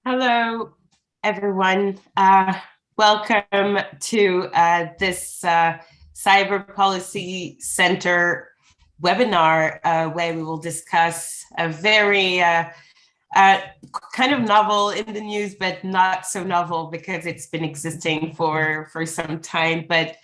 Hello, everyone. Welcome to this Cyber Policy Center webinar where we will discuss a very kind of novel in the news, but not so novel because it's been existing for some time. But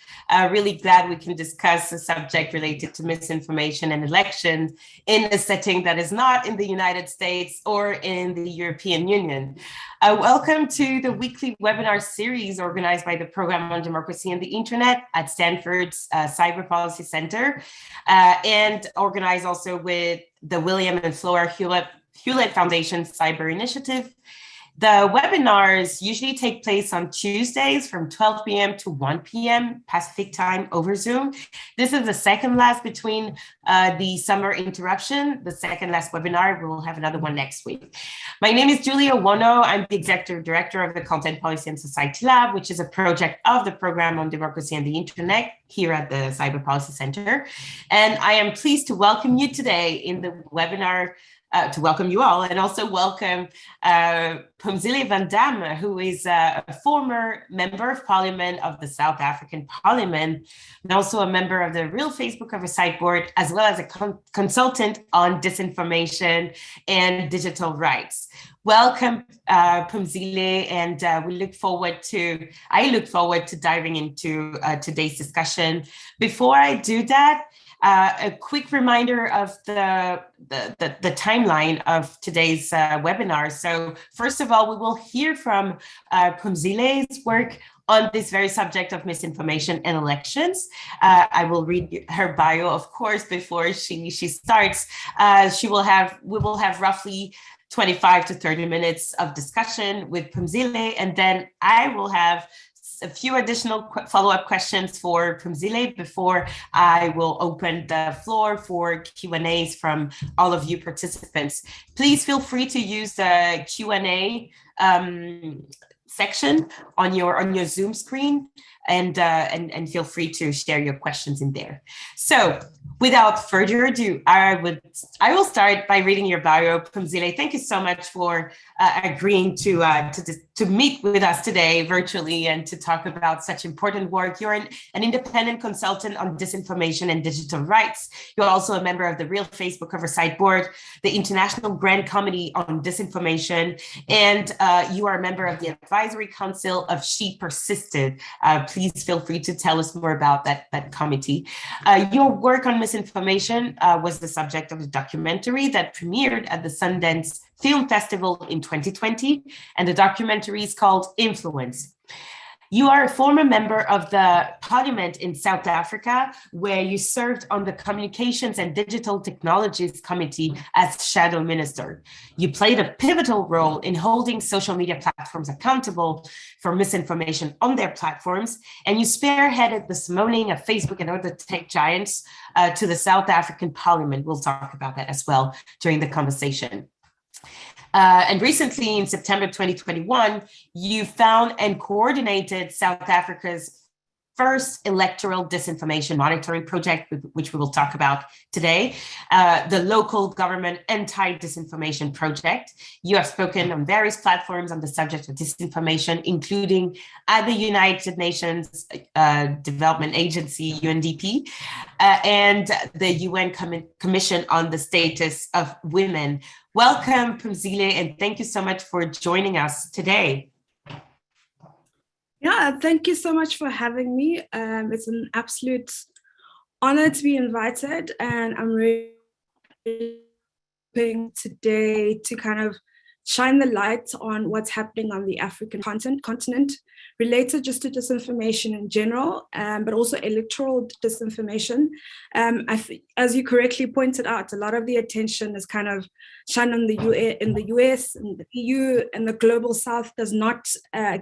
really glad we can discuss a subject related to misinformation and elections in a setting that is not in the United States or in the European Union. Welcome to the weekly webinar series organized by the Program on Democracy and the Internet at Stanford's Cyber Policy Center, and organized also with the William and Flora Hewlett Foundation Cyber Initiative. The webinars usually take place on Tuesdays from 12 p.m. to 1 p.m. Pacific time over Zoom. This is the second last between the summer interruption, the second last webinar. We'll have another one next week. My name is Julia Wono. I'm the Executive Director of the Content Policy and Society Lab, which is a project of the Program on Democracy and the Internet here at the Cyber Policy Center. And I am pleased to welcome you today in the webinar to welcome you all, and also welcome Phumzile van Dam, who is a former member of parliament of the South African Parliament, and also a member of the Real Facebook Oversight Board, as well as a consultant on disinformation and digital rights. Welcome, Phumzile, and I look forward to diving into today's discussion. Before I do that, a quick reminder of the timeline of today's webinar. So first of all, we will hear from Phumzile's work on this very subject of misinformation and elections. I will read her bio, of course, before she starts. We will have roughly 25 to 30 minutes of discussion with Phumzile, and then I will have a few additional follow-up questions for Phumzile before I will open the floor for Q&As from all of you participants. Please feel free to use the Q&A section on your Zoom screen, and feel free to share your questions in there. So without further ado, I will start by reading your bio. Phumzile, thank you so much for agreeing to meet with us today virtually and to talk about such important work. You're an independent consultant on disinformation and digital rights. You're also a member of the Real Facebook Oversight Board, the International Grand Committee on Disinformation, and you are a member of the Advisory Council of She Persisted. Please feel free to tell us more about that committee. Your work on misinformation was the subject of a documentary that premiered at the Sundance Film Festival in 2020, and the documentary is called Influence. You are a former member of the parliament in South Africa, where you served on the Communications and Digital Technologies Committee as shadow minister. You played a pivotal role in holding social media platforms accountable for misinformation on their platforms, and you spearheaded the summoning of Facebook and other tech giants to the South African Parliament. We'll talk about that as well during the conversation. And recently, in September 2021, you found and coordinated South Africa's first electoral disinformation monitoring project, which we will talk about today, the Local Government Anti-Disinformation Project. You have spoken on various platforms on the subject of disinformation, including at the United Nations Development Agency, UNDP, and the UN Commission on the Status of Women. Welcome, Phumzile, and thank you so much for joining us today. Yeah, thank you so much for having me. It's an absolute honor to be invited, and I'm really hoping today to kind of shine the light on what's happening on the African continent, related just to disinformation in general, but also electoral disinformation. As you correctly pointed out, a lot of the attention is kind of shine on the US and the EU, and the global South does not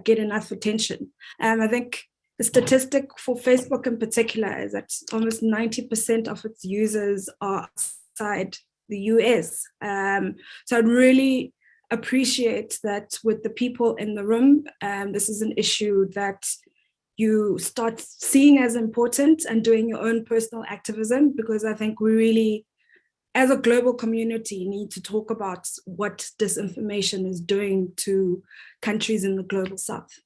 get enough attention. I think the statistic for Facebook in particular is that almost 90% of its users are outside the US. So I'd really appreciate that with the people in the room, this is an issue that you start seeing as important and doing your own personal activism, because I think we really, as a global community, need to talk about what disinformation is doing to countries in the global South.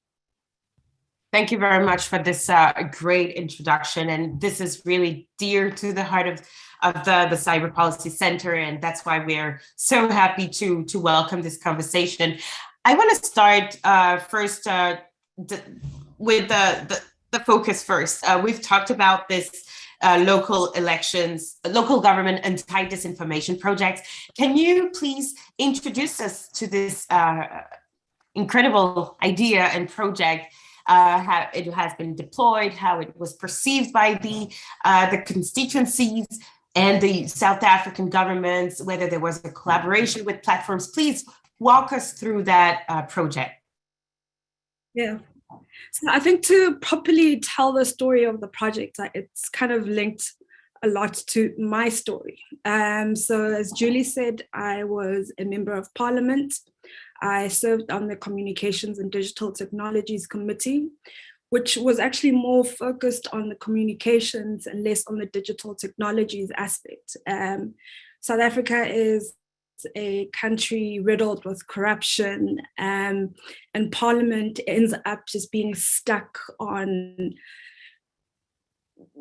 Thank you very much for this great introduction. And this is really dear to the heart of the Cyber Policy Center. And that's why we're so happy to welcome this conversation. I want to start first with the focus first. We've talked about this local elections, local government anti-disinformation projects. Can you please introduce us to this incredible idea and project? How it has been deployed, how it was perceived by the constituencies and the South African governments, whether there was a collaboration with platforms. Please walk us through that project. Yeah. So I think to properly tell the story of the project, it's kind of linked a lot to my story. So as Julie said, I was a member of parliament. I served on the Communications and Digital Technologies Committee, which was actually more focused on the communications and less on the digital technologies aspect. South Africa is a country riddled with corruption, and Parliament ends up just being stuck on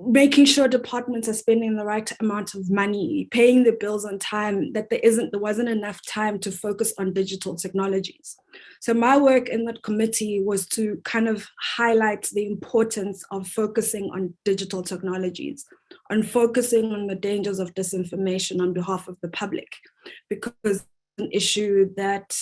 making sure departments are spending the right amount of money, paying the bills on time, that there wasn't enough time to focus on digital technologies. So my work in that committee was to kind of highlight the importance of focusing on digital technologies, on focusing on the dangers of disinformation on behalf of the public, because it's an issue that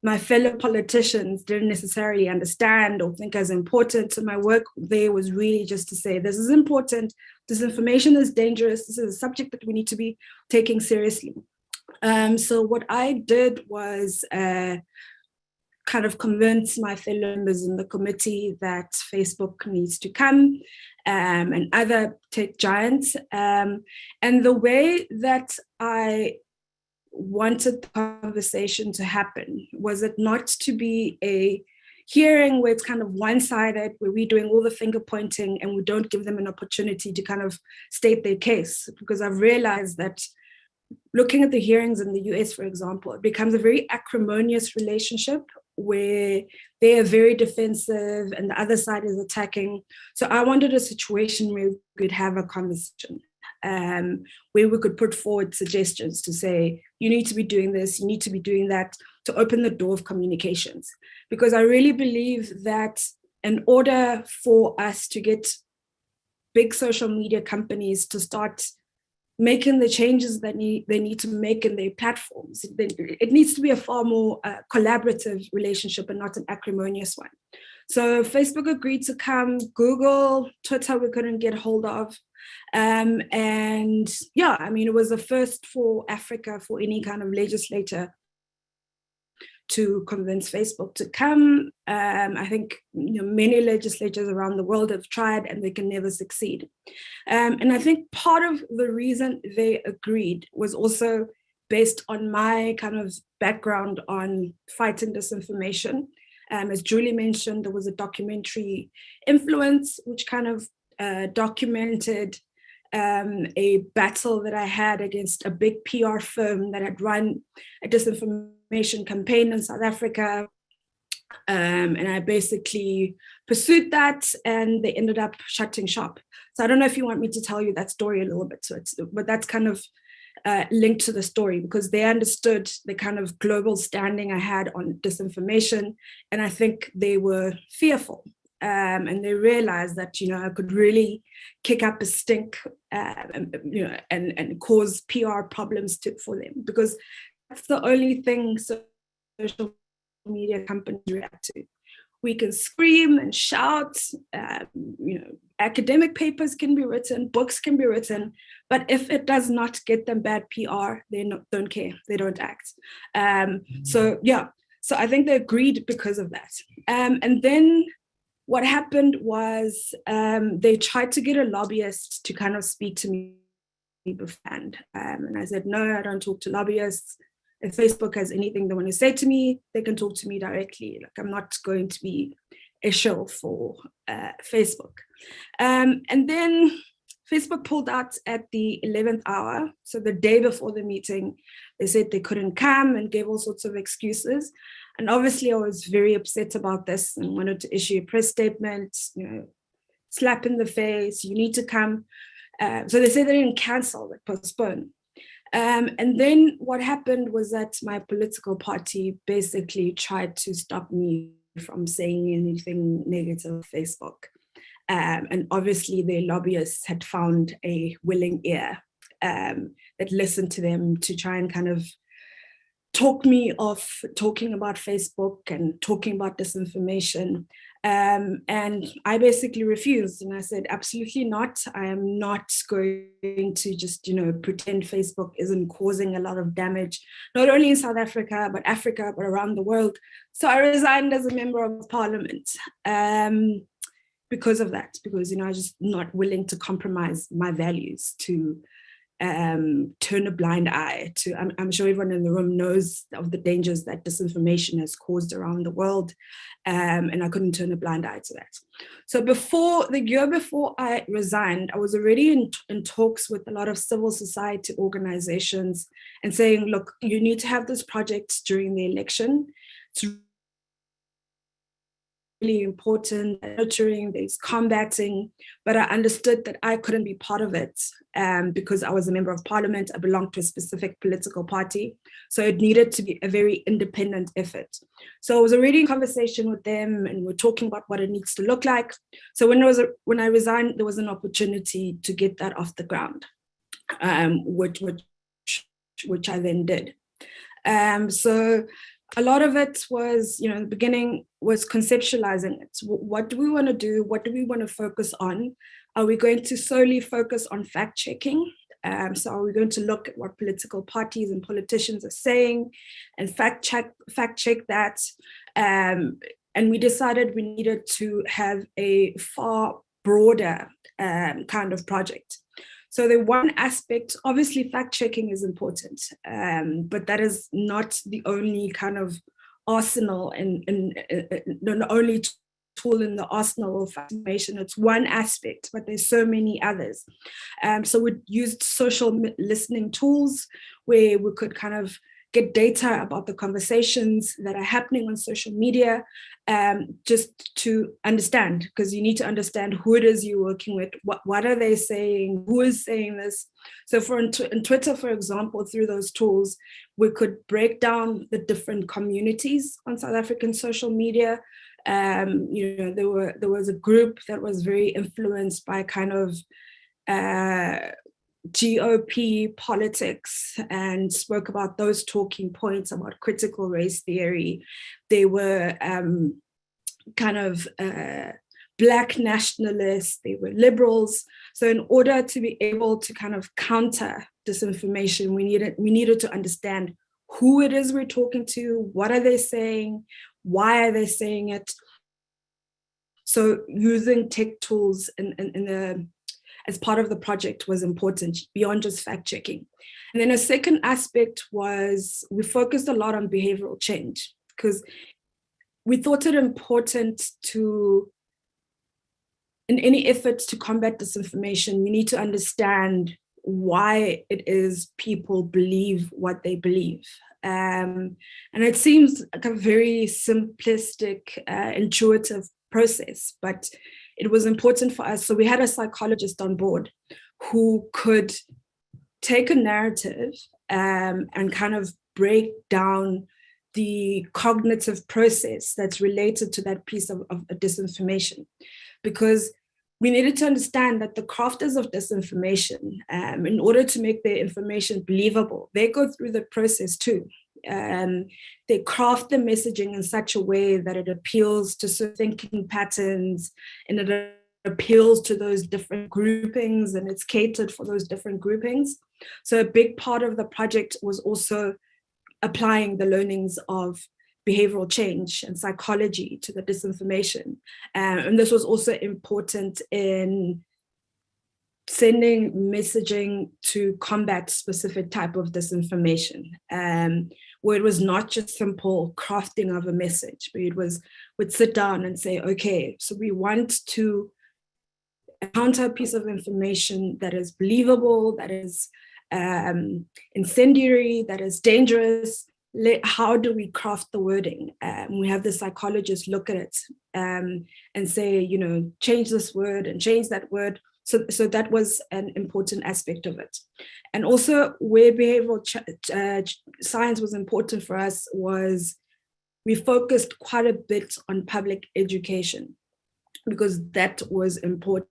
my fellow politicians didn't necessarily understand or think as important. So my work there was really just to say, this is important, disinformation is dangerous, this is a subject that we need to be taking seriously. So what I did was kind of convince my fellow members in the committee that Facebook needs to come, and other tech giants. And the way that I wanted the conversation to happen was it not to be a hearing where it's kind of one-sided, where we're doing all the finger pointing and we don't give them an opportunity to kind of state their case. Because I've realized that looking at the hearings in the US, for example, it becomes a very acrimonious relationship where they are very defensive and the other side is attacking. So I wanted a situation where we could have a conversation, where we could put forward suggestions to say, you need to be doing this, you need to be doing that, to open the door of communications. Because I really believe that in order for us to get big social media companies to start making the changes that they need to make in their platforms, it needs to be a far more collaborative relationship and not an acrimonious one. So Facebook agreed to come, Google, Twitter we couldn't get hold of. And yeah, I mean, it was the first for Africa for any kind of legislator to convince Facebook to come. I think many legislators around the world have tried and they can never succeed. And I think part of the reason they agreed was also based on my kind of background on fighting disinformation. As Julie mentioned, there was a documentary, Influence, which kind of documented a battle that I had against a big PR firm that had run a disinformation campaign in South Africa. And I basically pursued that and they ended up shutting shop. So I don't know if you want me to tell you that story a little bit, but that's kind of linked to the story because they understood the kind of global standing I had on disinformation. And I think they were fearful. And they realized that, I could really kick up a stink, and cause PR problems for them. Because the only thing social media companies react to. We can scream and shout, academic papers can be written, books can be written, but if it does not get them bad PR, they don't care, they don't act. So I think they agreed because of that. And then what happened was they tried to get a lobbyist to kind of speak to me beforehand. And I said, no, I don't talk to lobbyists. If Facebook has anything they want to say to me, they can talk to me directly. Like, I'm not going to be a shill for Facebook. And then Facebook pulled out at the 11th hour. So the day before the meeting, they said they couldn't come and gave all sorts of excuses. And obviously I was very upset about this and wanted to issue a press statement, slap in the face, you need to come. So they said they didn't cancel, they postponed. And then what happened was that my political party basically tried to stop me from saying anything negative on Facebook. And obviously their lobbyists had found a willing ear that listened to them to try and kind of talk me off talking about Facebook and talking about disinformation. And I basically refused, and I said, absolutely not. I am not going to just, pretend Facebook isn't causing a lot of damage, not only in South Africa, but around the world. So I resigned as a member of parliament because of that, because, I was just not willing to compromise my values to turn a blind eye to. I'm sure everyone in the room knows of the dangers that disinformation has caused around the world, and I couldn't turn a blind eye to that. So the year before I resigned, I was already in talks with a lot of civil society organizations and saying, look, you need to have this project during the election. It's really important, nurturing, there's combating, but I understood that I couldn't be part of it because I was a member of parliament, I belonged to a specific political party. So it needed to be a very independent effort. So I was already in conversation with them and we're talking about what it needs to look like. So when I resigned, there was an opportunity to get that off the ground, which I then did. So a lot of it was, in the beginning, was conceptualizing it. What do we want to do? What do we want to focus on? Are we going to solely focus on fact checking? So are we going to look at what political parties and politicians are saying and fact check that? And we decided we needed to have a far broader kind of project. So the one aspect, obviously fact checking is important, but that is not the only kind of arsenal and the only tool in the arsenal of information. It's one aspect, but there's so many others. So we used social listening tools where we could kind of get data about the conversations that are happening on social media, just to understand, because you need to understand who it is you're working with, what are they saying, who is saying this. So in Twitter, for example, through those tools, we could break down the different communities on South African social media. There was a group that was very influenced by kind of GOP politics and spoke about those talking points about critical race theory. They were kind of Black nationalists, they were liberals. So in order to be able to kind of counter disinformation, we needed to understand who it is we're talking to, what are they saying, why are they saying it. So using tech tools as part of the project was important beyond just fact checking. And then a second aspect was we focused a lot on behavioral change because we thought it important to, in any efforts to combat disinformation, we need to understand why it is people believe what they believe. And it seems like a very simplistic, intuitive process, but it was important for us. So we had a psychologist on board who could take a narrative and kind of break down the cognitive process that's related to that piece of disinformation. Because we needed to understand that the crafters of disinformation, in order to make their information believable, they go through the process too. They craft the messaging in such a way that it appeals to certain thinking patterns, and it appeals to those different groupings, and it's catered for those different groupings. So a big part of the project was also applying the learnings of behavioral change and psychology to the disinformation. And this was also important in sending messaging to combat specific type of disinformation, where it was not just simple crafting of a message, but it would sit down and say, okay, so we want to counter a piece of information that is believable, that is incendiary, that is dangerous. How do we craft the wording? We have the psychologists look at it and say, change this word and change that word. So that was an important aspect of it. And also where behavioral science was important for us was we focused quite a bit on public education, because that was important.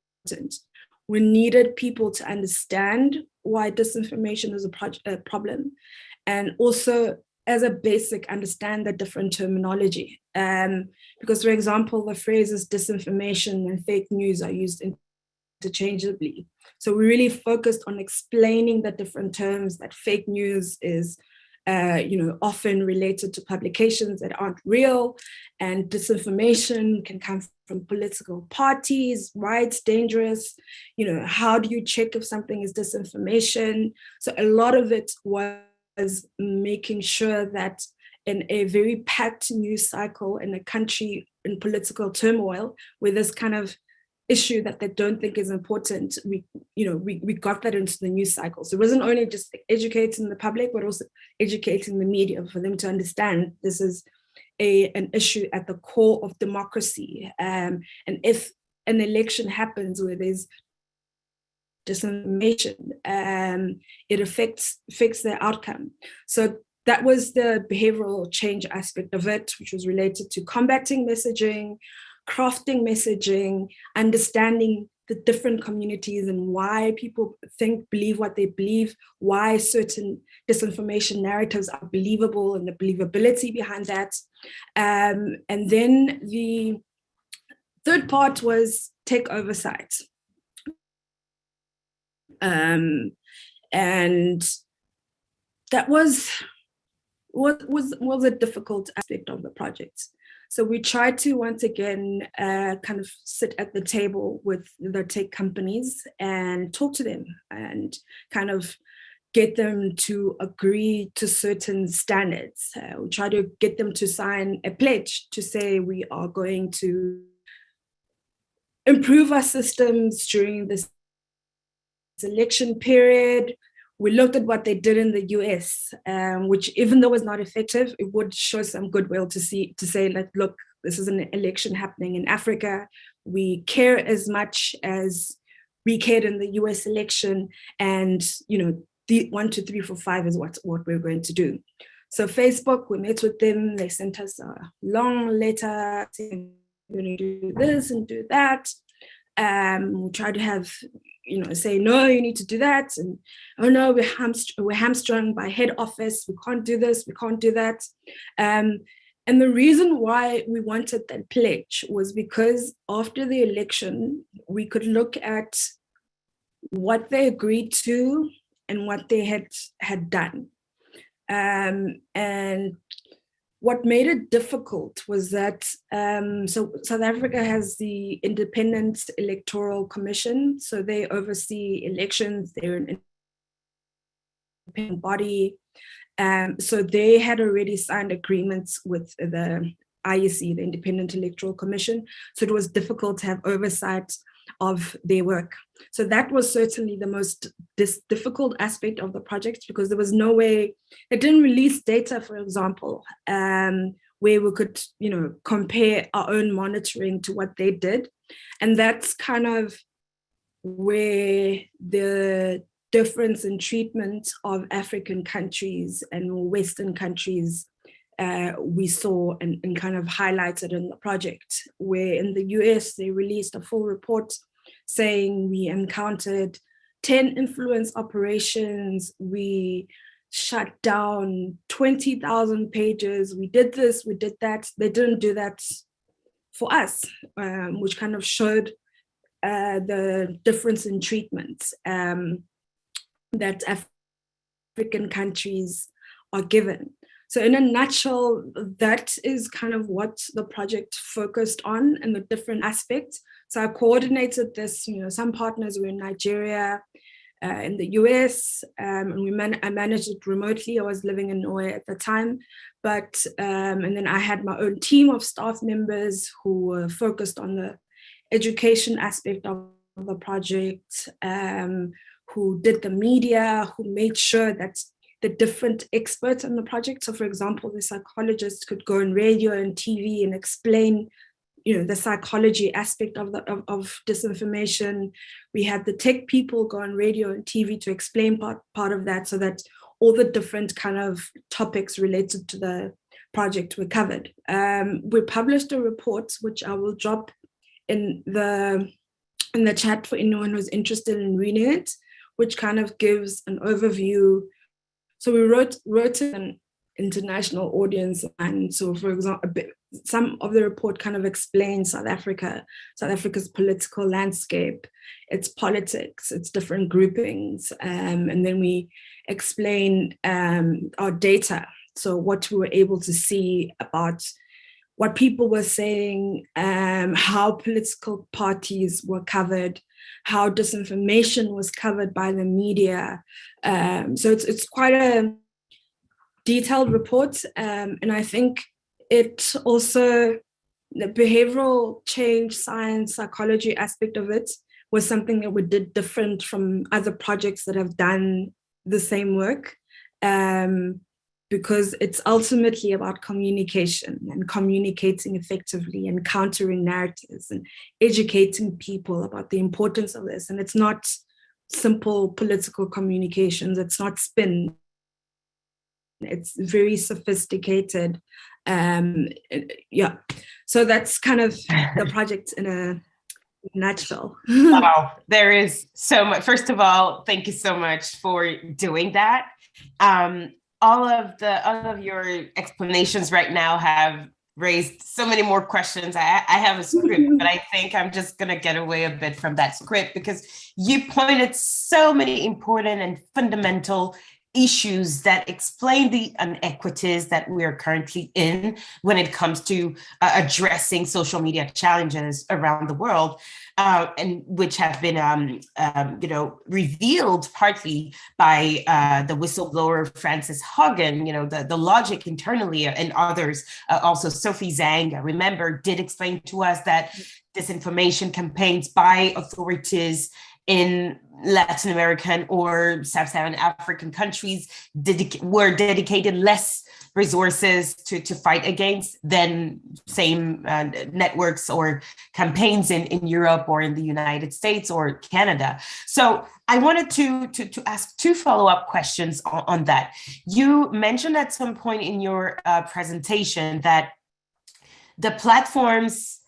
We needed people to understand why disinformation is a problem, and also as a basic understand the different terminology. Because, for example, the phrases disinformation and fake news are used interchangeably. So we really focused on explaining the different terms, that fake news is often related to publications that aren't real, and disinformation can come from political parties, why it's dangerous, how do you check if something is disinformation? So a lot of it was making sure that in a very packed news cycle in a country in political turmoil, where this kind of issue that they don't think is important, we got that into the news cycle. So it wasn't only just educating the public, but also educating the media for them to understand this is an issue at the core of democracy. And if an election happens where there's disinformation, it affects the outcome. So that was the behavioral change aspect of it, which was related to combating messaging, crafting messaging, understanding the different communities and why people believe what they believe, why certain disinformation narratives are believable and the believability behind that. And then the third part was take oversight. And that was a difficult aspect of the project. So we tried to, once again, kind of sit at the table with the tech companies and talk to them and kind of get them to agree to certain standards. We try to get them to sign a pledge to say we are going to improve our systems during this election period. We looked at what they did in the US, which even though was not effective, it would show some goodwill to say like, look, this is an election happening in Africa. We care as much as we cared in the US election, and the 1, 2, 3, 4, 5 is what we're going to do. So Facebook, we met with them. They sent us a long letter saying we're going to do this and do that. We tried to have say, no, you need to do that. And, oh no, we're hamstrung by head office. We can't do this, we can't do that. And the reason why we wanted that pledge was because after the election, we could look at what they agreed to and what they had done. And what made it difficult was that, so South Africa has the Independent Electoral Commission, so they oversee elections, they're an independent body. So they had already signed agreements with the IEC, the Independent Electoral Commission, so it was difficult to have oversight of their work. So that was certainly the most difficult aspect of the project, because there was no way, they didn't release data, for example, where we could, compare our own monitoring to what they did. And that's kind of where the difference in treatment of African countries and Western countries we saw and kind of highlighted in the project, where in the US, they released a full report saying we encountered 10 influence operations, we shut down 20,000 pages, we did this, we did that. They didn't do that for us, which kind of showed the difference in treatment that African countries are given. So in a nutshell, that is kind of what the project focused on and the different aspects. So I coordinated this, some partners were in Nigeria, in the US, and I managed it remotely. I was living in Norway at the time, but and then I had my own team of staff members who were focused on the education aspect of the project, who did the media, who made sure that the different experts on the project. So for example, the psychologists could go on radio and TV and explain the psychology aspect of disinformation. We had the tech people go on radio and TV to explain part of that, so that all the different kind of topics related to the project were covered. We published a report, which I will drop in the chat for anyone who's interested in reading it, which kind of gives an overview. So we wrote an international audience, and so for example, some of the report kind of explains South Africa's political landscape, its politics, its different groupings, and then we explain our data. So what we were able to see about what people were saying, how political parties were covered, how disinformation was covered by the media. So it's quite a detailed report, and I think it also, the behavioral change, science, psychology aspect of it was something that we did different from other projects that have done the same work, because it's ultimately about communication and communicating effectively and countering narratives and educating people about the importance of this. And it's not simple political communications, it's not spin. It's very sophisticated. So that's kind of the project in a nutshell. Wow, there is so much. First of all, thank you so much for doing that. All of your explanations right now have raised so many more questions. I have a script, but I think I'm just going to get away a bit from that script, because you pointed so many important and fundamental issues that explain the inequities that we are currently in when it comes to addressing social media challenges around the world, and which have been, revealed partly by the whistleblower Frances Haugen. The logic internally, and others, also Sophie Zhang, I remember, did explain to us that disinformation campaigns by authorities in Latin American or Sub-Saharan African countries were dedicated less resources to fight against than same networks or campaigns in Europe or in the United States or Canada. So I wanted to ask two follow-up questions on that. You mentioned at some point in your presentation that the platforms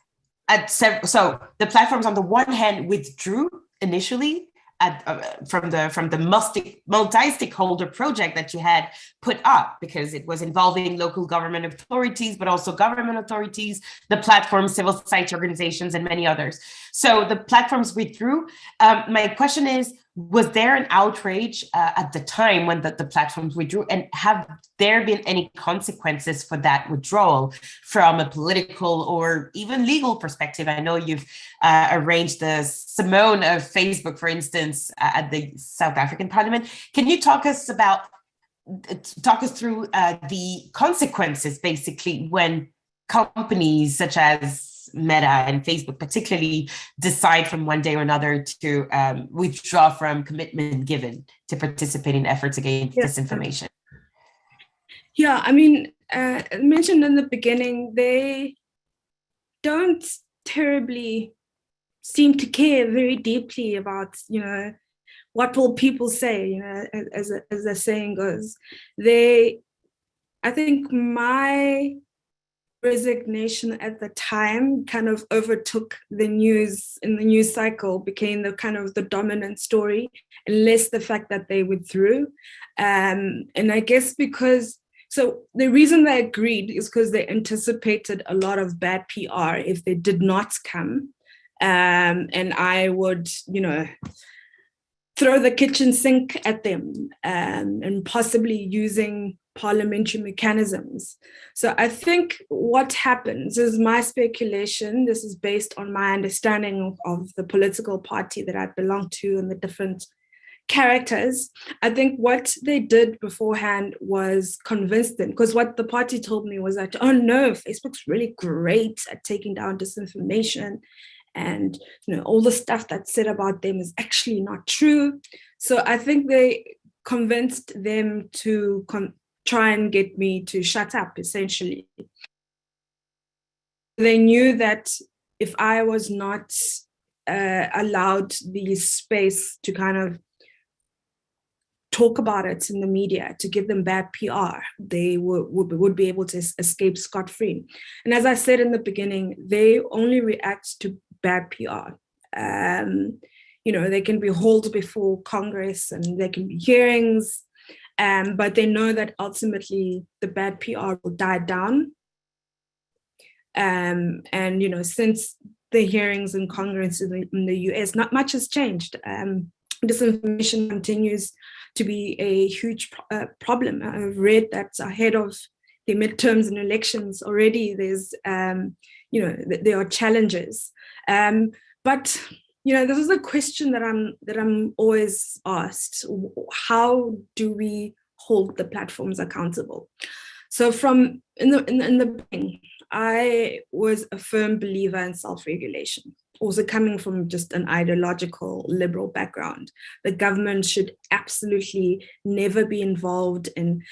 the platforms on the one hand withdrew initially from the multi-stakeholder project that you had put up, because it was involving local government authorities, but also government authorities, the platforms, civil society organizations, and many others. So the platforms withdrew. My question is, was there an outrage at the time when the platforms withdrew, and have there been any consequences for that withdrawal from a political or even legal perspective? I know you've arranged the Simone of Facebook, for instance, at the South African Parliament. Can you talk us through the consequences, basically, when companies such as Meta and Facebook particularly decide from one day or another to withdraw from commitment given to participate in efforts against disinformation? Yeah, I mean, I mentioned in the beginning, they don't terribly seem to care very deeply about, what will people say, as the saying goes. I think my resignation at the time kind of overtook the news in the news cycle, became the kind of the dominant story, and less the fact that they withdrew. And I guess so the reason they agreed is because they anticipated a lot of bad PR if they did not come. And I would, throw the kitchen sink at them, and possibly using parliamentary mechanisms. So I think what happens is, my speculation, this is based on my understanding of the political party that I belong to and the different characters. I think what they did beforehand was convince them, because what the party told me was that, oh no, Facebook's really great at taking down disinformation, and all the stuff that's said about them is actually not true. So I think they convinced them to try and get me to shut up, essentially. They knew that if I was not allowed the space to kind of talk about it in the media, to give them bad PR, they would be able to escape scot-free. And as I said in the beginning, they only react to bad PR. They can be hauled before Congress and there can be hearings, but they know that ultimately the bad PR will die down. And since the hearings in Congress in the US, not much has changed. Disinformation continues to be a huge problem. I've read that ahead of the midterms and elections already, there's, there are challenges. But this is a question that I'm always asked: how do we hold the platforms accountable? So from in the beginning, I was a firm believer in self-regulation. Also coming from just an ideological liberal background, the government should absolutely never be involved in,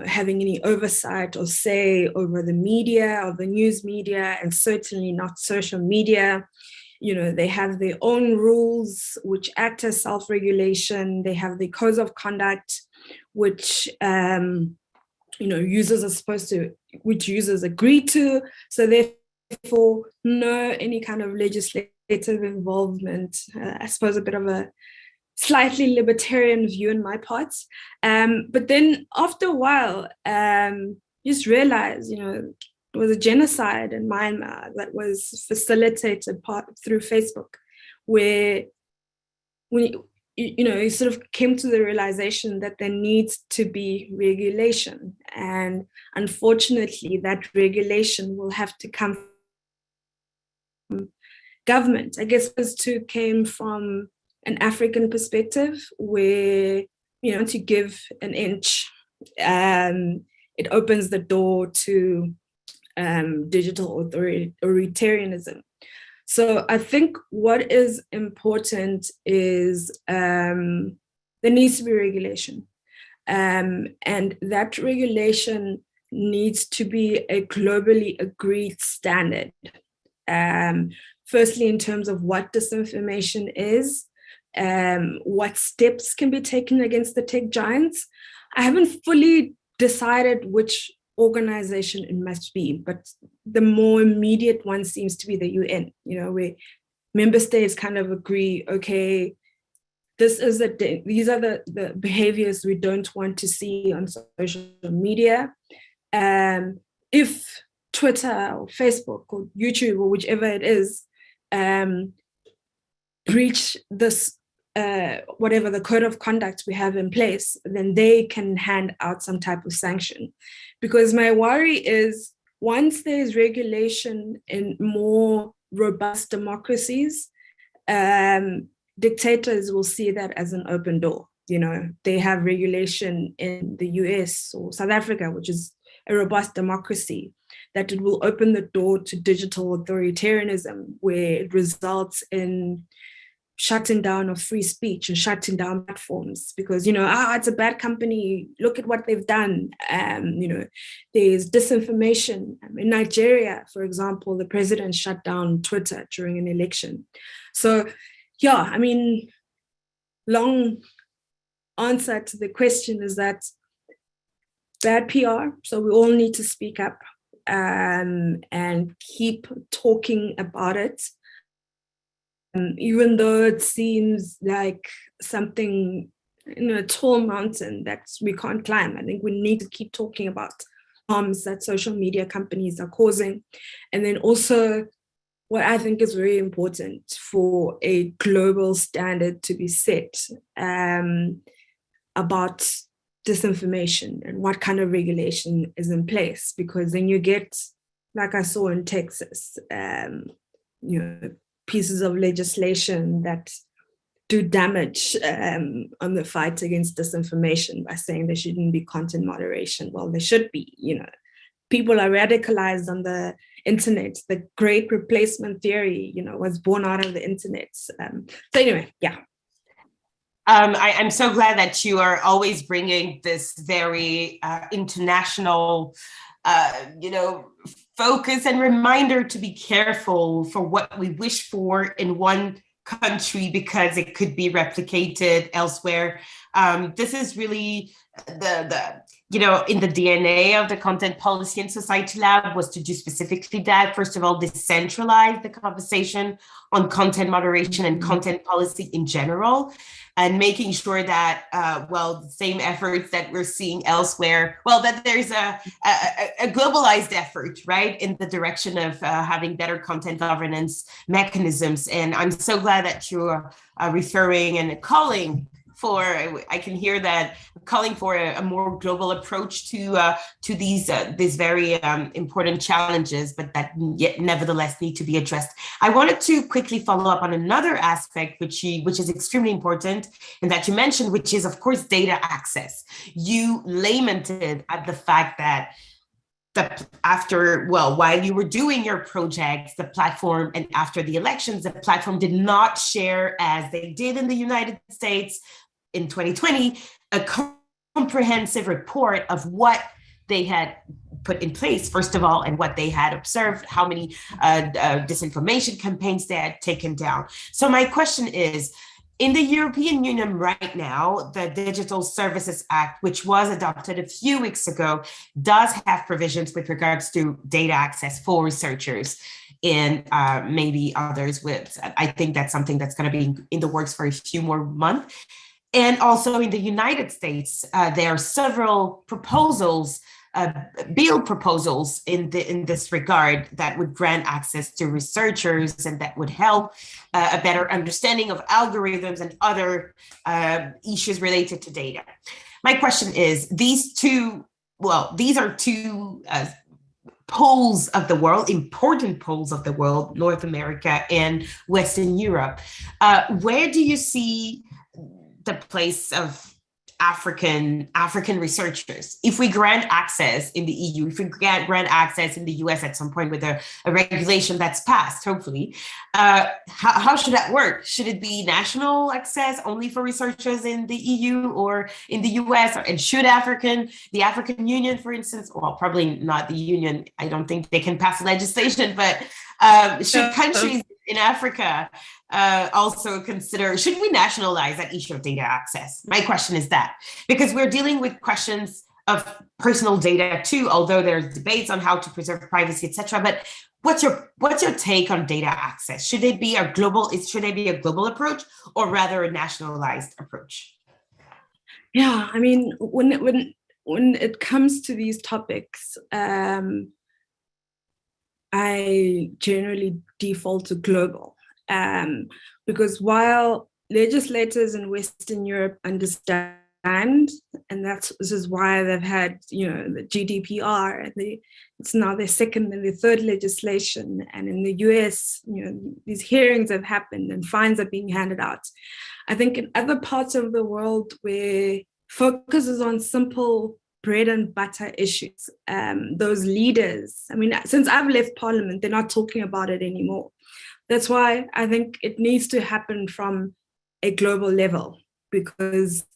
having any oversight or say over the media or the news media, and certainly not social media. They have their own rules which act as self-regulation. They have the codes of conduct, which users agree to. So therefore, no any kind of legislative involvement. I suppose a bit of a slightly libertarian view in my part. But then after a while, you just realize, there was a genocide in Myanmar that was facilitated through Facebook, where you sort of came to the realization that there needs to be regulation. And unfortunately, that regulation will have to come from government. I guess those two came from an African perspective, where, to give an inch, it opens the door to digital authoritarianism. So I think what is important is there needs to be regulation. And that regulation needs to be a globally agreed standard. Firstly, in terms of what disinformation is, what steps can be taken against the tech giants. I haven't fully decided which organization it must be, but the more immediate one seems to be the UN, where member states kind of agree, okay, these are the behaviors we don't want to see on social media. If Twitter or Facebook or YouTube or whichever it is breach this, whatever the code of conduct we have in place, then they can hand out some type of sanction. Because my worry is, once there's regulation in more robust democracies, dictators will see that as an open door. They have regulation in the US or South Africa, which is a robust democracy, that it will open the door to digital authoritarianism, where it results in shutting down of free speech and shutting down platforms because, it's a bad company. Look at what they've done. There's disinformation. In Nigeria, for example, the president shut down Twitter during an election. So, long answer to the question is that bad PR. So we all need to speak up. and keep talking about it. Even though it seems like something, a tall mountain that we can't climb, I think we need to keep talking about harms that social media companies are causing. And then also what I think is very important for a global standard to be set about disinformation and what kind of regulation is in place, because then you get, like I saw in Texas, pieces of legislation that do damage on the fight against disinformation by saying there shouldn't be content moderation. Well, there should be. People are radicalized on the internet. The great replacement theory, was born out of the internet. So anyway, yeah. I'm so glad that you are always bringing this very international, focus and reminder to be careful for what we wish for in one country because it could be replicated elsewhere. This is really in the DNA of the Content Policy and Society Lab was to do specifically that. First of all, decentralize the conversation on content moderation and content policy in general, and making sure that, the same efforts that we're seeing elsewhere, that there's a globalized effort, right, in the direction of having better content governance mechanisms. And I'm so glad that you're referring and calling for, I can hear that, calling for a more global approach to these very important challenges, but that yet nevertheless need to be addressed. I wanted to quickly follow up on another aspect, which is extremely important, and that you mentioned, which is, of course, data access. You lamented at the fact that while you were doing your projects, the platform, and after the elections, the platform did not share, as they did in the United States in 2020, a comprehensive report of what they had put in place, first of all, and what they had observed, how many disinformation campaigns they had taken down. So my question is, in the European Union right now, the Digital Services Act, which was adopted a few weeks ago, does have provisions with regards to data access for researchers and maybe others with. I think that's something that's going to be in the works for a few more months. And also in the United States, there are several proposals, bill proposals in this regard that would grant access to researchers and that would help a better understanding of algorithms and other issues related to data. My question is, these are two poles of the world, important poles of the world, North America and Western Europe. Where do you see the place of African researchers? If we grant access in the EU, if we grant access in the US at some point with a regulation that's passed, hopefully, how should that work? Should it be national access only for researchers in the EU or in the US? And should the African Union, for instance, well, probably not the Union, I don't think they can pass legislation, but should countries in Africa also consider, should we nationalize that issue of data access? My question is that, because we're dealing with questions of personal data too, although there's debates on how to preserve privacy, etc. But what's your take on data access? Should it be a global approach or rather a nationalized approach? Yeah, I mean, when it comes to these topics, I generally default to global. Because while legislators in Western Europe understand, and this is why they've had, the GDPR, and it's now their second and their third legislation, and in the US, these hearings have happened and fines are being handed out. I think in other parts of the world where focus is on simple bread and butter issues, those leaders, I mean, since I've left Parliament, they're not talking about it anymore. That's why I think it needs to happen from a global level, because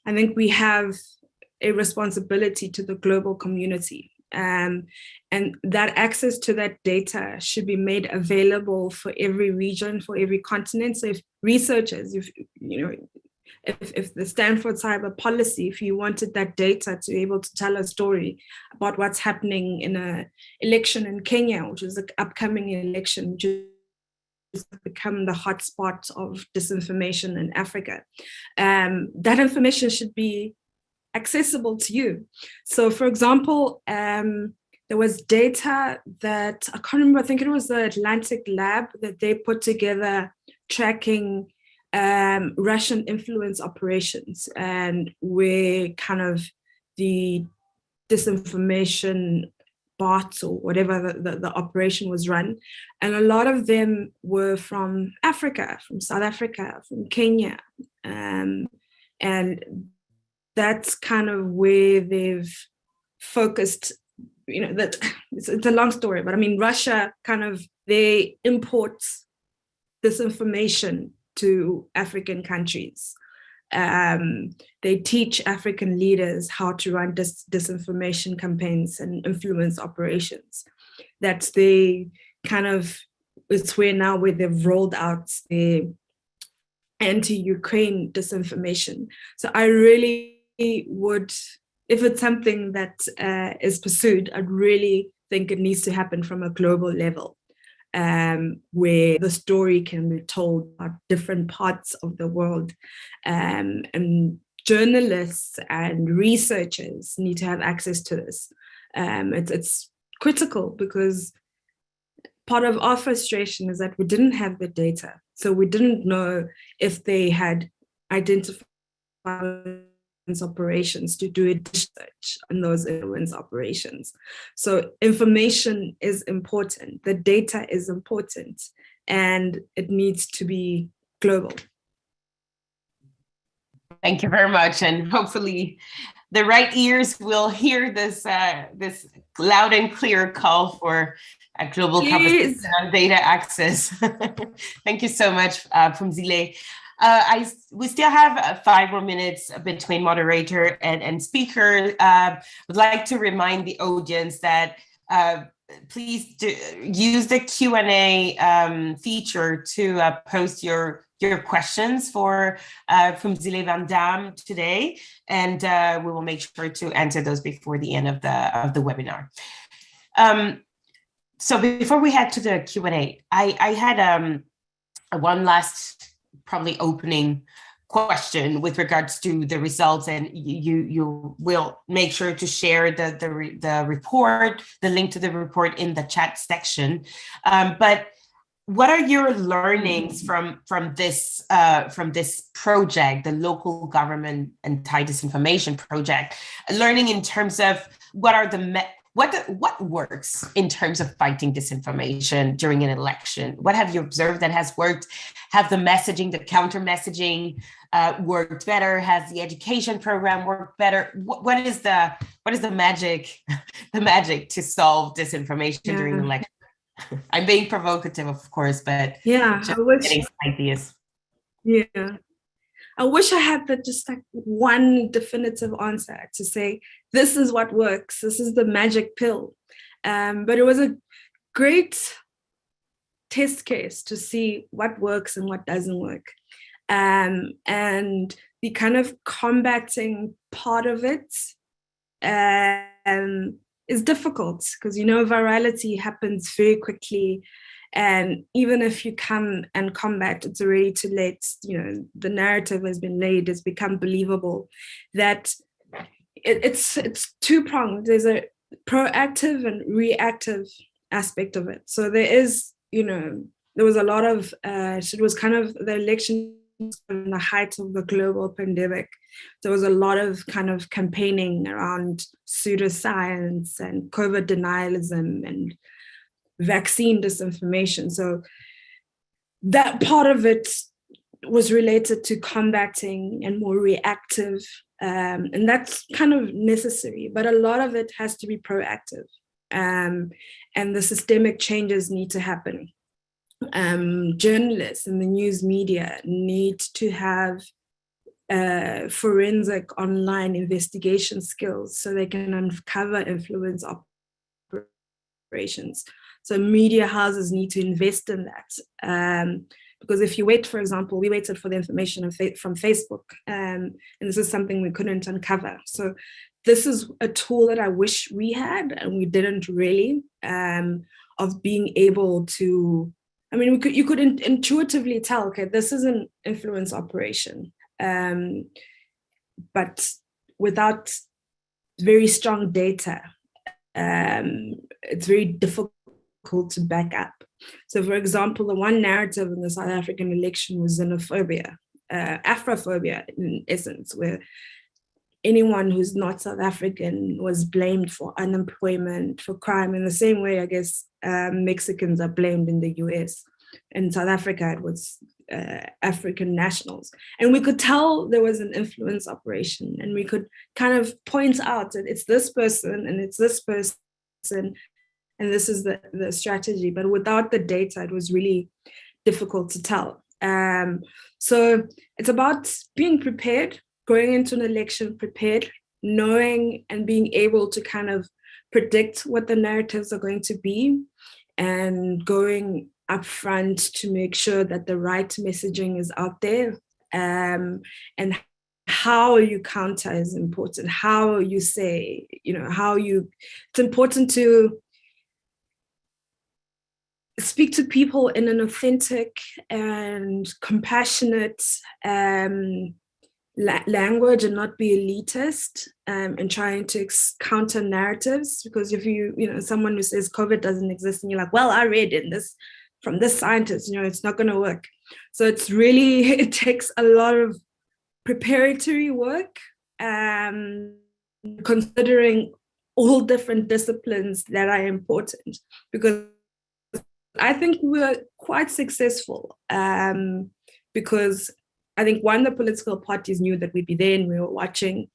I think we have a responsibility to the global community. And that access to that data should be made available for every region, for every continent. So if researchers, If the Stanford cyber policy, if you wanted that data to be able to tell a story about what's happening in an election in Kenya, which is the upcoming election, which has become the hotspot of disinformation in Africa, that information should be accessible to you. So, for example, there was data that I can't remember, I think it was the Atlantic Lab that they put together tracking Russian influence operations and where kind of the disinformation bots or whatever the operation was run. And a lot of them were from Africa, from South Africa, from Kenya. And that's kind of where they've focused, that it's a long story, but I mean, Russia kind of, they import this information to African countries. They teach African leaders how to run disinformation campaigns and influence operations. That's the kind of, it's where now where they've rolled out the anti-Ukraine disinformation. So I really would, if it's something that is pursued, I'd really think it needs to happen from a global level, where the story can be told about different parts of the world. And journalists and researchers need to have access to this. It's critical because part of our frustration is that we didn't have the data. So we didn't know if they had identified operations to do a research on those influence operations. So information is important, the data is important, and it needs to be global. Thank you very much, and hopefully the right ears will hear this this loud and clear call for a global conversation on data access. Thank you so much, Phumzile. We still have 5 more minutes between moderator and speaker. Would like to remind the audience that please use the Q&A feature to post your questions for Phumzile Van Dam today, and we will make sure to answer those before the end of the webinar. So before we head to the Q&A, I had one last probably opening question with regards to the results, and you will make sure to share the report, the link to the report in the chat section. But what are your learnings from this project, the local government anti-disinformation project? Learning in terms of what are what works in terms of fighting disinformation during an election? What have you observed that has worked? Have the messaging, the counter messaging worked better? Has the education program worked better? What is the magic, the magic to solve disinformation during an election? I'm being provocative, of course, but just getting some ideas. Yeah. I wish I had just like one definitive answer to say, this is what works, this is the magic pill. But it was a great test case to see what works and what doesn't work. And the kind of combating part of it is difficult because, virality happens very quickly. And even if you come and combat, it's already too late. The narrative has been laid, it's become believable. That it's two-pronged. There's a proactive and reactive aspect of it. So there is, there was a lot of, it was kind of the election in the height of the global pandemic. There was a lot of kind of campaigning around pseudoscience and COVID denialism and vaccine disinformation. So that part of it was related to combating and more reactive, and that's kind of necessary, but a lot of it has to be proactive, and the systemic changes need to happen. Journalists and the news media need to have forensic online investigation skills so they can uncover influence operations. So media houses need to invest in that. Because if you wait, for example, we waited for the information from Facebook, and this is something we couldn't uncover. So this is a tool that I wish we had, and we didn't really, of being able to, I mean, you could intuitively tell, okay, this is an influence operation, but without very strong data, it's very difficult to back up. So, for example, the one narrative in the South African election was xenophobia, Afrophobia in essence, where anyone who's not South African was blamed for unemployment, for crime, in the same way, I guess, Mexicans are blamed in the US. In South Africa, it was African nationals. And we could tell there was an influence operation, and we could kind of point out that it's this person and it's this person, and this is the strategy. But without the data, it was really difficult to tell. So it's about being prepared, going into an election prepared, knowing and being able to kind of predict what the narratives are going to be, and going up front to make sure that the right messaging is out there, and how you counter is important. How you say, it's important to speak to people in an authentic and compassionate language, and not be elitist, and trying to counter narratives. Because if someone who says COVID doesn't exist, and you're like, well, I read in this from this scientist, it's not going to work. So it's really, it takes a lot of preparatory work, considering all different disciplines that are important, because I think we were quite successful, because I think, one, the political parties knew that we'd be there and we were watching.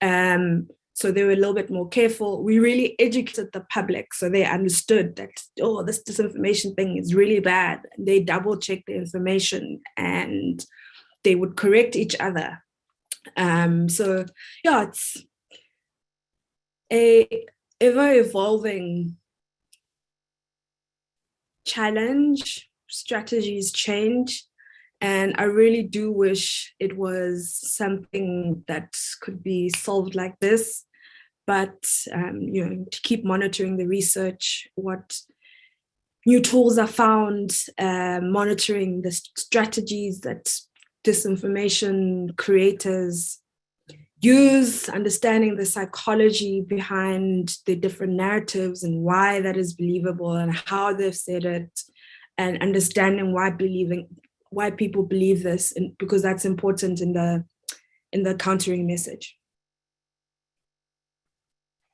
So they were a little bit more careful. We really educated the public, so they understood that, this disinformation thing is really bad. They double checked the information and they would correct each other. So yeah, it's a ever evolving challenge. Strategies change. And I really do wish it was something that could be solved like this. But, to keep monitoring the research, what new tools are found, monitoring the strategies that disinformation creators use, understanding the psychology behind the different narratives and why that is believable and how they've said it, and understanding why people believe this, and because that's important in the countering message.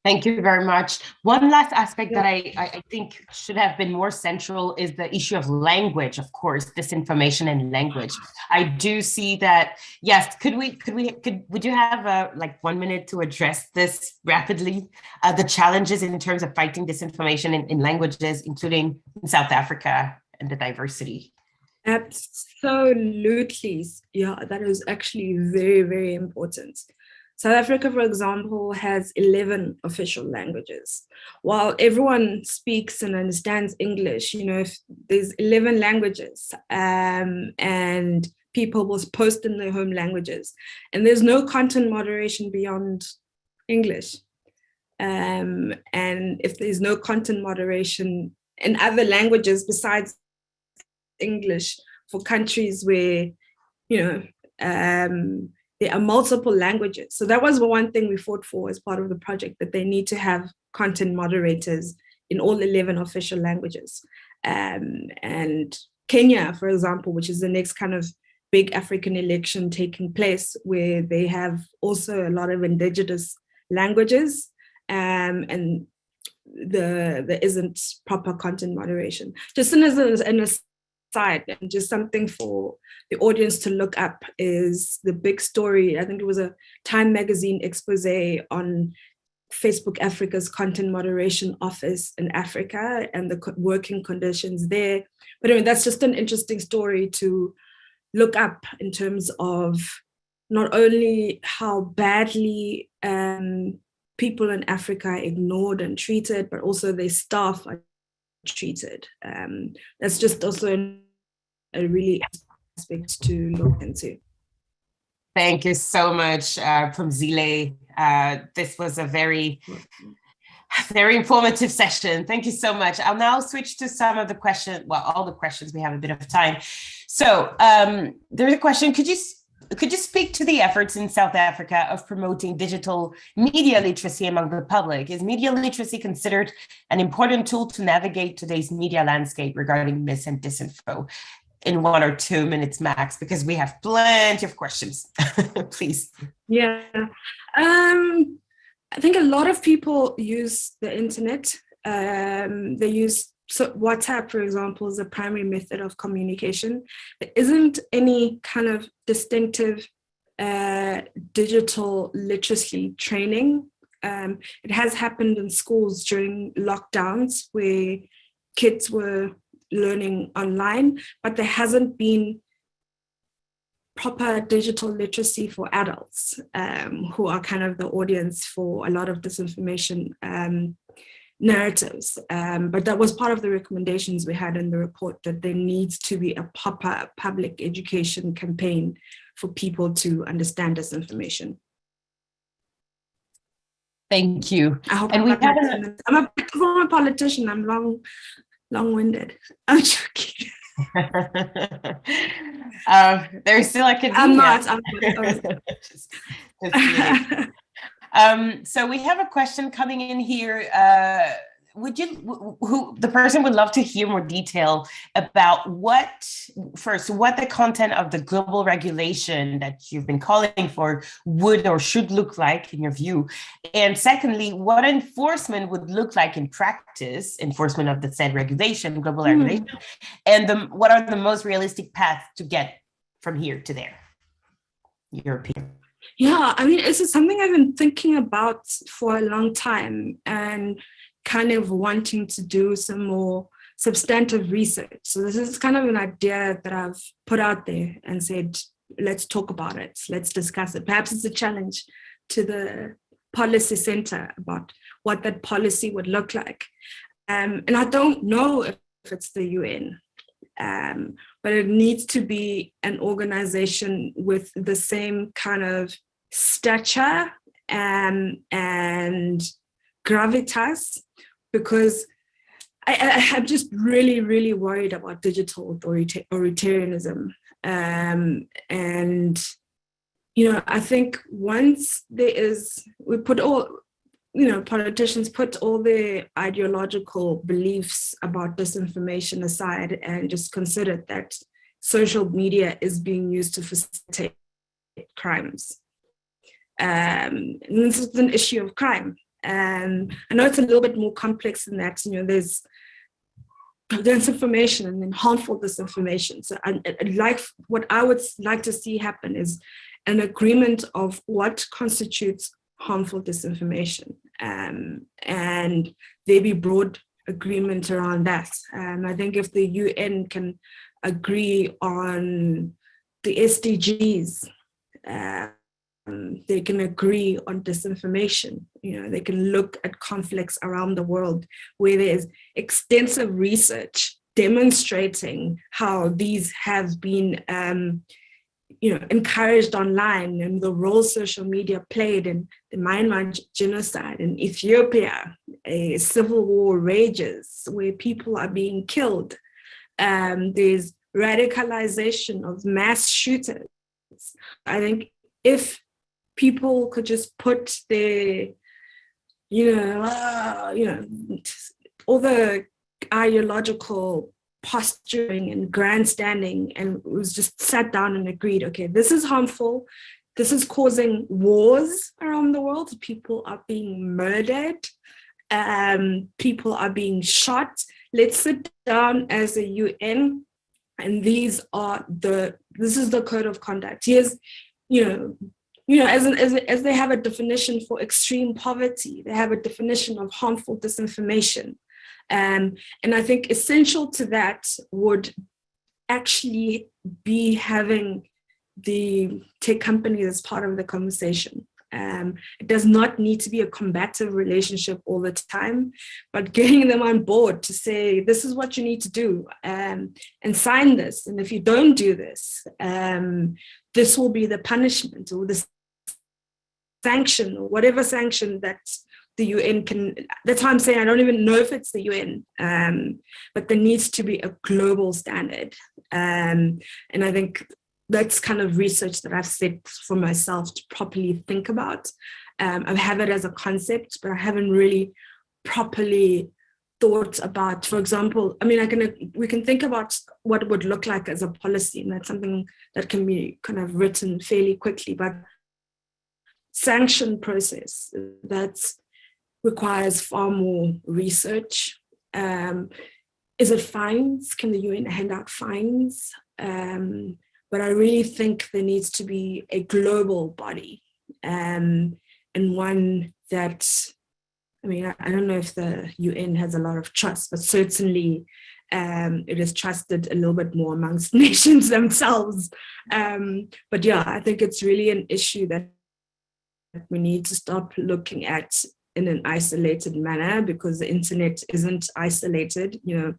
Thank you very much. One last aspect that I think should have been more central is the issue of language, of course, disinformation and language. I do see that, yes, would you have like 1 minute to address this rapidly? The challenges in terms of fighting disinformation in languages, including in South Africa, and the diversity. Absolutely. Yeah, that is actually very, very important. South Africa, for example, has 11 official languages. While everyone speaks and understands English, if there's 11 languages, and people will post in their home languages, and there's no content moderation beyond English. And if there's no content moderation in other languages besides English, for countries where, there are multiple languages. So that was one thing we fought for as part of the project, that they need to have content moderators in all 11 official languages. And Kenya, for example, which is the next kind of big African election taking place, where they have also a lot of indigenous languages, and there isn't proper content moderation. Just as an aside, and just something for the audience to look up, is the big story. I think it was a Time magazine expose on Facebook Africa's content moderation office in Africa and the working conditions there. But anyway, that's just an interesting story to look up, in terms of not only how badly people in Africa are ignored and treated, but also their staff are treated. That's just also a really aspect to look into. Thank you so much, Phumzile. This was a very informative session. Thank you so much. I'll now switch to some of the questions, well, all the questions, we have a bit of time. So there's a question, could you speak to the efforts in South Africa of promoting digital media literacy among the public? Is media literacy considered an important tool to navigate today's media landscape regarding mis and disinfo? In 1 or 2 minutes max, because we have plenty of questions. Please. Yeah. I think a lot of people use the internet. They use WhatsApp, for example, is a primary method of communication. There isn't any kind of distinctive digital literacy training. It has happened in schools during lockdowns where kids were learning online, but there hasn't been proper digital literacy for adults who are kind of the audience for a lot of disinformation narratives. But that was part of the recommendations we had in the report, that there needs to be a proper public education campaign for people to understand disinformation. Thank you. I hope and I'm a politician. I'm long-winded. I'm joking. There's still academia. I'm not. So we have a question coming in here. The person would love to hear more detail about what the content of the global regulation that you've been calling for would or should look like in your view. And secondly, what enforcement would look like in practice, enforcement of the said regulation, global regulation, and what are the most realistic paths to get from here to there? Your opinion. Yeah, I mean, this is something I've been thinking about for a long time and kind of wanting to do some more substantive research. So this is kind of an idea that I've put out there and said, let's talk about it, let's discuss it. Perhaps it's a challenge to the policy center about what that policy would look like. And I don't know if it's the UN, but it needs to be an organization with the same kind of stature and gravitas, because I'm just really, really worried about digital authoritarianism. And, I think once politicians put all their ideological beliefs about disinformation aside and just consider that social media is being used to facilitate crimes. And this is an issue of crime. I know it's a little bit more complex than that. There's disinformation and then harmful disinformation. So what I would like to see happen is an agreement of what constitutes harmful disinformation, and there be broad agreement around that. I think if the UN can agree on the SDGs, they can agree on disinformation. They can look at conflicts around the world where there's extensive research demonstrating how these have been encouraged online, and the role social media played in the Myanmar genocide. In Ethiopia, a civil war rages where people are being killed. There's radicalization of mass shooters. I think if people could just put their, all the ideological posturing and grandstanding, and it was just sat down and agreed, okay, this is harmful, this is causing wars around the world, people are being murdered, people are being shot. Let's sit down as a UN, and this is the code of conduct. Here's, as they have a definition for extreme poverty, they have a definition of harmful disinformation. And I think essential to that would actually be having the tech companies as part of the conversation. It does not need to be a combative relationship all the time, but getting them on board to say, this is what you need to do, and sign this. And if you don't do this, this will be the punishment or the sanction or whatever sanction that the UN can. That's why I'm saying I don't even know if it's the UN, but there needs to be a global standard. And I think that's kind of research that I've set for myself to properly think about. I have it as a concept, but I haven't really properly thought about, for example, I mean, we can think about what it would look like as a policy, and that's something that can be kind of written fairly quickly, but sanction process that requires far more research. Is it fines? Can the UN hand out fines? But I really think there needs to be a global body, and one that, I mean, I don't know if the UN has a lot of trust, but certainly it is trusted a little bit more amongst nations themselves. But yeah, I think it's really an issue that we need to stop looking at in an isolated manner, because the internet isn't isolated. You know,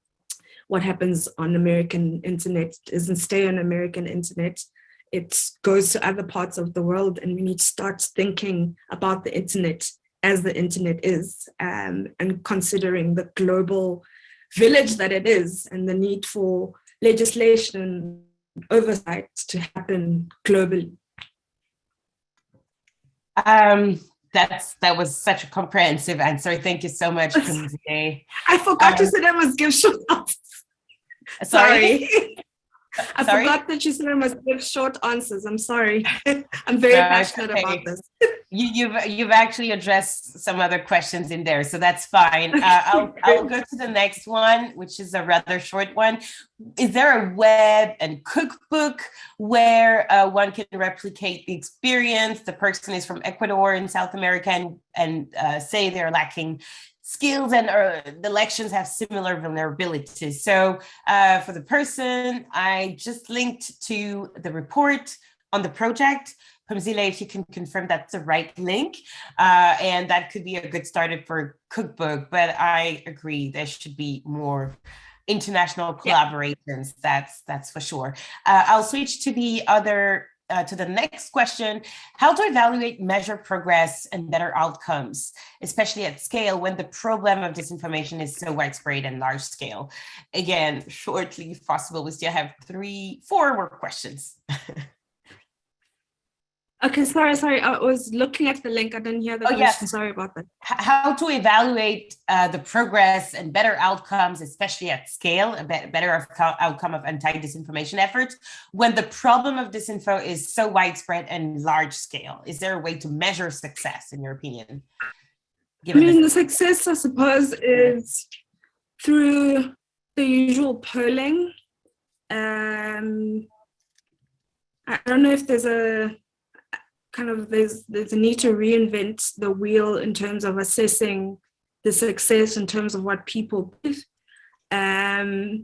what happens on American internet doesn't stay on American internet. It goes to other parts of the world, and we need to start thinking about the internet as the internet is, and considering the global village that it is, and the need for legislation and oversight to happen globally. That was such a comprehensive answer. Thank you so much, Kumzile. I forgot you said I must give short answers. Sorry. I forgot that you said I must give short answers. I'm sorry. I'm very passionate about this. You've actually addressed some other questions in there, so that's fine. I'll go to the next one, which is a rather short one. Is there a web and cookbook where one can replicate the experience? The person is from Ecuador in South America and say they're lacking skills, and the elections have similar vulnerabilities. So for the person, I just linked to the report on the project. Kumzile, if you can confirm that's the right link, and that could be a good starter for a cookbook, but I agree there should be more international collaborations. Yeah. That's for sure. I'll switch to the next question: how to evaluate, measure progress and better outcomes, especially at scale when the problem of disinformation is so widespread and large scale. Again, shortly if possible. We still have 4 more questions. Okay, sorry. I was looking at the link. I didn't hear the question. Yes. Sorry about that. How to evaluate the progress and better outcomes, especially at scale, a better outcome of anti-disinformation efforts, when the problem of disinfo is so widespread and large scale. Is there a way to measure success, in your opinion? The success, I suppose, is through the usual polling. I don't know if there's a need to reinvent the wheel in terms of assessing the success in terms of what people believe. I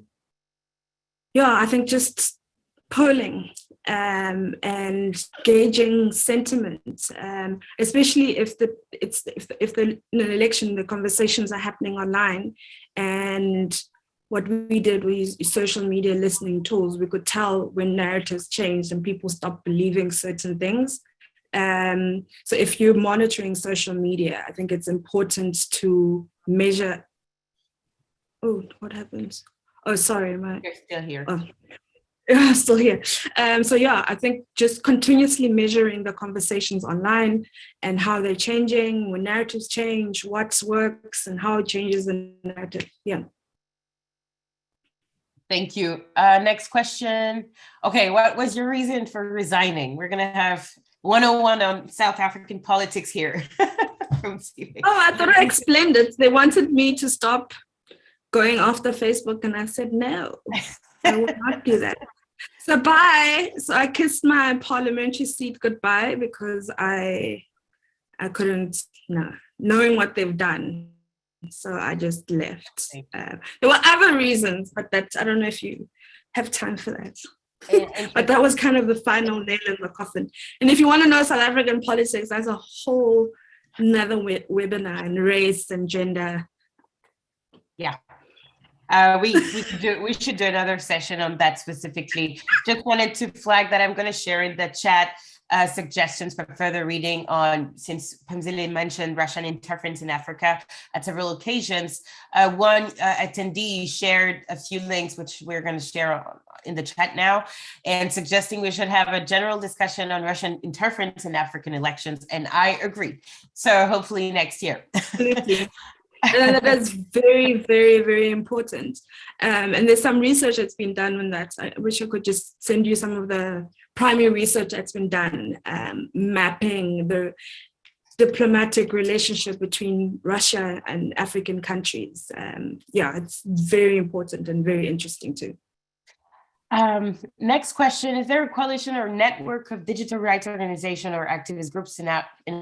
think just polling and gauging sentiment, especially if in an election the conversations are happening online. And what we did, we used social media listening tools. We could tell when narratives changed and people stopped believing certain things. So if you're monitoring social media, I think it's important to measure. Oh, what happens? Oh, sorry, you're still here. Oh, still here. I think just continuously measuring the conversations online and how they're changing, when narratives change, what works and how it changes the narrative. Yeah. Thank you. Next question. Okay, what was your reason for resigning? We're gonna have 101 on South African politics here. I thought I explained it. They wanted me to stop going after Facebook, and I said no, I will not do that. So bye. So I kissed my parliamentary seat goodbye because I couldn't, knowing what they've done. So I just left. There were other reasons, but I don't know if you have time for that. But that was kind of the final nail in the coffin. And if you want to know South African politics, that's a whole another webinar on race and gender. Yeah. We should do another session on that specifically. Just wanted to flag that I'm going to share in the chat suggestions for further reading on, since Pamzile mentioned Russian interference in Africa at several occasions. One attendee shared a few links, which we're going to share in the chat now, and suggesting we should have a general discussion on Russian interference in African elections. And I agree. So hopefully next year. Absolutely. And that's very, very, very important. And there's some research that's been done on that. I wish I could just send you some of the primary research that's been done, mapping the diplomatic relationship between Russia and African countries. Yeah, it's very important and very interesting too. Next question, is there a coalition or network of digital rights organization or activist groups in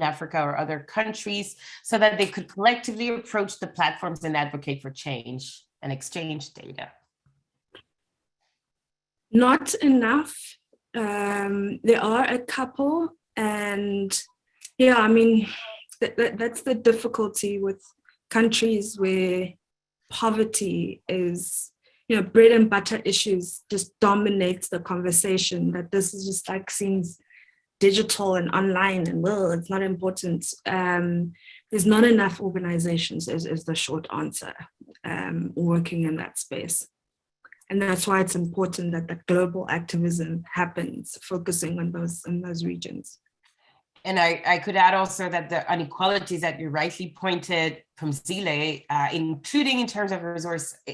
Africa or other countries so that they could collectively approach the platforms and advocate for change and exchange data? Not enough. There are a couple, and yeah, I mean, that's the difficulty with countries where poverty is, bread and butter issues just dominates the conversation, that this is just like seems digital and online and well, it's not important. There's not enough organizations is the short answer, working in that space. And that's why it's important that the global activism happens, focusing on those regions. And I could add also that the inequalities that you rightly pointed from Zile, including in terms of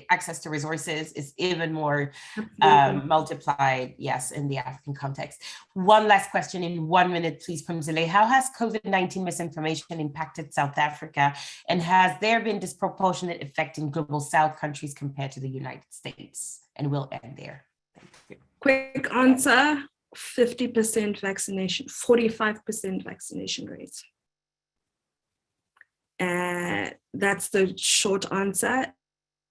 access to resources, is even more multiplied, yes, in the African context. One last question in 1 minute, please, from Zile. How has COVID-19 misinformation impacted South Africa? And has there been disproportionate effect in global South countries compared to the United States? And we'll end there. Thank you. Quick answer. 50% vaccination, 45% vaccination rates. That's the short answer.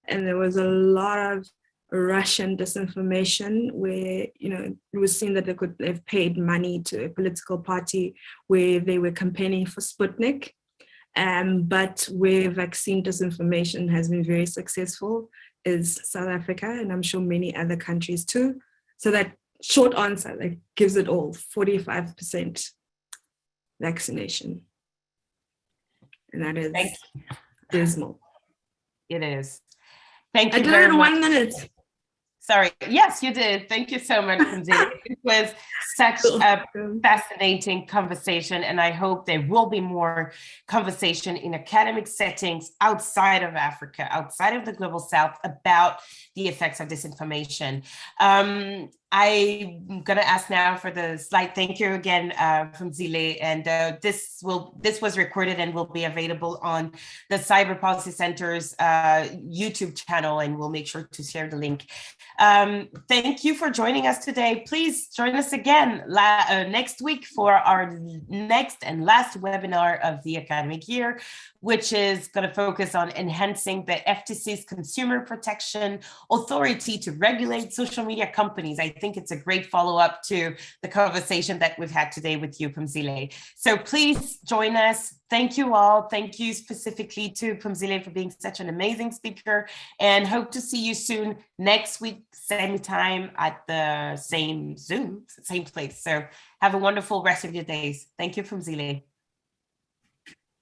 And there was a lot of Russian disinformation where, it was seen that they've paid money to a political party where they were campaigning for Sputnik. But where vaccine disinformation has been very successful is South Africa, and I'm sure many other countries too. So that short answer, that gives it all, 45% vaccination. And that is dismal. It is. Thank you. I did it in 1 minute. Sorry. Yes, you did. Thank you so much, Pamzile. It was such a fascinating conversation, and I hope there will be more conversation in academic settings outside of Africa, outside of the global South, about the effects of disinformation. I'm going to ask now for the slide. Thank you again, Pamzile. And this was recorded and will be available on the Cyber Policy Center's YouTube channel, and we'll make sure to share the link. Thank you for joining us today. Please join us again next week for our next and last webinar of the academic year, which is going to focus on enhancing the FTC's Consumer Protection Authority to regulate social media companies. I think it's a great follow-up to the conversation that we've had today with you, Pamzile. So please join us. Thank you all. Thank you specifically to Pamzile for being such an amazing speaker, and hope to see you soon next week, same time at the same Zoom, same place. So have a wonderful rest of your days. Thank you, Pamzile.